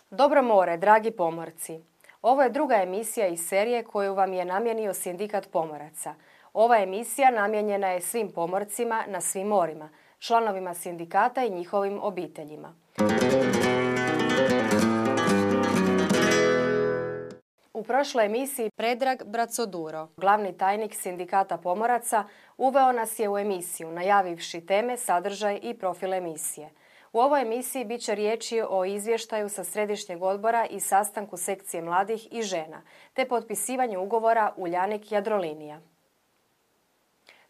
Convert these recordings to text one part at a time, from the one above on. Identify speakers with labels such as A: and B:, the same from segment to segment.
A: Dobro more, dragi pomorci. Ovo je druga emisija iz serije koju vam je namijenio Sindikat pomoraca. Ova emisija namijenjena je svim pomorcima na svim morima, članovima sindikata i njihovim obiteljima. U prošloj emisiji Predrag Bracoduro, glavni tajnik Sindikata pomoraca, uveo nas je u emisiju, najavivši teme, sadržaj i profil emisije. U ovoj emisiji bit će riječi o izvještaju sa Središnjeg odbora i sastanku sekcije mladih i žena, te potpisivanju ugovora Uljanik-Jadrolinija.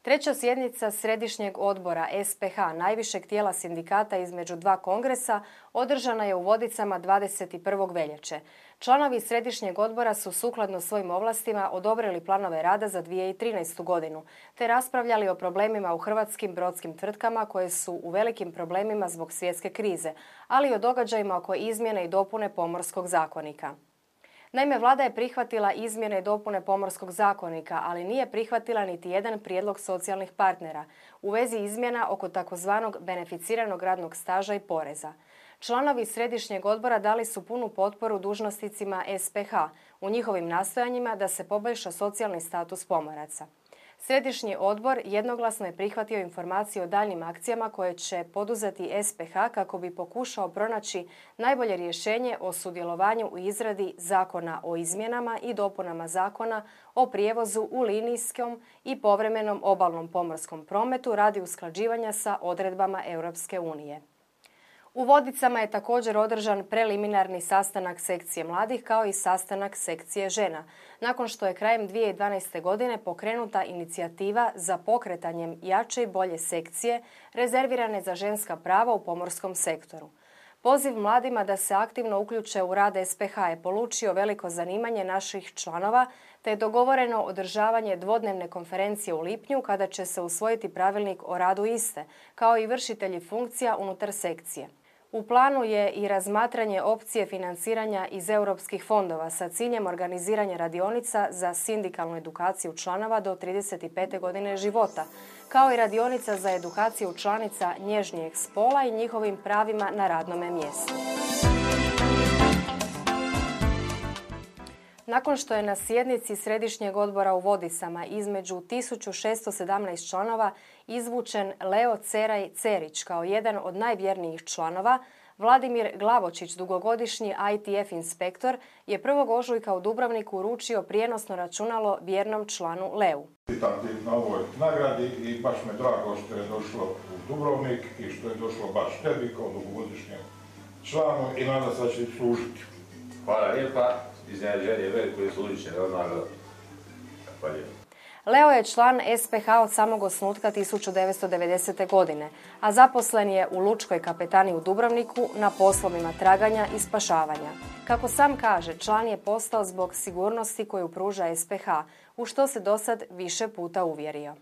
A: Treća sjednica Središnjeg odbora SPH, najvišeg tijela sindikata između dva kongresa, održana je u Vodicama 21. veljače. Članovi Središnjeg odbora su sukladno svojim ovlastima odobrili planove rada za 2013. godinu, te raspravljali o problemima u hrvatskim brodskim tvrtkama koje su u velikim problemima zbog svjetske krize, ali i o događajima oko izmjene i dopune Pomorskog zakonika. Naime, vlada je prihvatila izmjene i dopune Pomorskog zakonika, ali nije prihvatila niti jedan prijedlog socijalnih partnera u vezi izmjena oko takozvanog beneficiranog radnog staža i poreza. Članovi Središnjeg odbora dali su punu potporu dužnosnicima SPH u njihovim nastojanjima da se poboljša socijalni status pomoraca. Središnji odbor jednoglasno je prihvatio informacije o daljnjim akcijama koje će poduzeti SPH kako bi pokušao pronaći najbolje rješenje o sudjelovanju u izradi Zakona o izmjenama i dopunama Zakona o prijevozu u linijskom i povremenom obalnom pomorskom prometu radi usklađivanja sa odredbama Europske unije. U Vodicama je također održan preliminarni sastanak sekcije mladih kao i sastanak sekcije žena, nakon što je krajem 2012. godine pokrenuta inicijativa za pokretanjem jače i bolje sekcije rezervirane za ženska prava u pomorskom sektoru. Poziv mladima da se aktivno uključe u rad SPH je polučio veliko zanimanje naših članova, te je dogovoreno održavanje dvodnevne konferencije u lipnju kada će se usvojiti pravilnik o radu iste, kao i vršitelji funkcija unutar sekcije. U planu je i razmatranje opcije financiranja iz europskih fondova sa ciljem organiziranja radionica za sindikalnu edukaciju članova do 35. godine života, kao i radionica za edukaciju članica nježnijeg spola i njihovim pravima na radnome mjestu. Nakon što je na sjednici Središnjeg odbora u Vodicama između 1617 članova izvučen Leo Ceraj Cerić kao jedan od najvjernijih članova, Vladimir Glavočić, dugogodišnji ITF inspektor, je 1. ožujka u Dubrovniku uručio prijenosno računalo vjernom članu Leu.
B: Čestitam ti na ovoj nagradi i baš me drago što je došlo u Dubrovnik i što je došlo baš tebi kao dugogodišnjem članu i nadam se da će ti služiti.
C: Hvala lijepa. Iznenađenje veliko i služit će nagrada. Hvala lijepa.
A: Leo je član SPH od samog osnutka 1990. godine, a zaposlen je u Lučkoj kapetaniji u Dubrovniku na poslovima traganja i spašavanja. Kako sam kaže, član je postao zbog sigurnosti koju pruža SPH, u što se dosad više puta uvjerio.